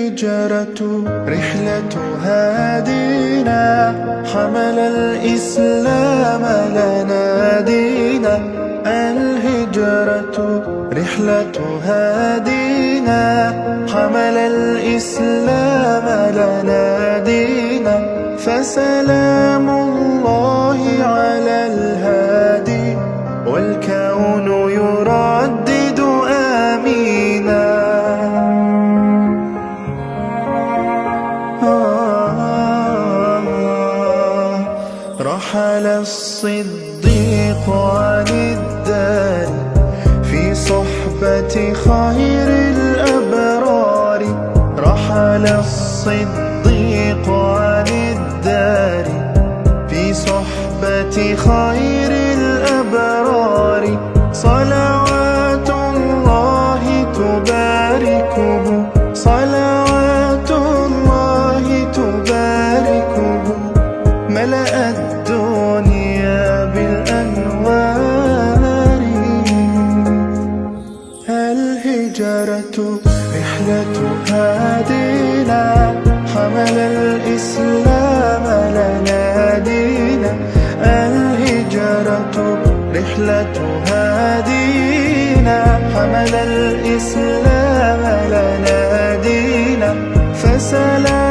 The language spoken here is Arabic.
الهجرة رحلة هادينا، حمل الإسلام لنا دينا. الهجرة رحلة هادينا، حمل الإسلام لنا دينا. فسلام الله على الهادي، والكون يردد آمينا. رحل الصديق عن الدار في صحبة خير الأبرار. رحل الصديق عن الدار في صحبة خير الأبرار. صلوات الله تباركه، صلوات الله تباركه. ملأ الدنيا بالأنوار. الهجرة رحلة هادينا، حمل الإسلام لنا دينا. الهجرة رحلة هادينا، حمل الإسلام لنا دينا. فسلام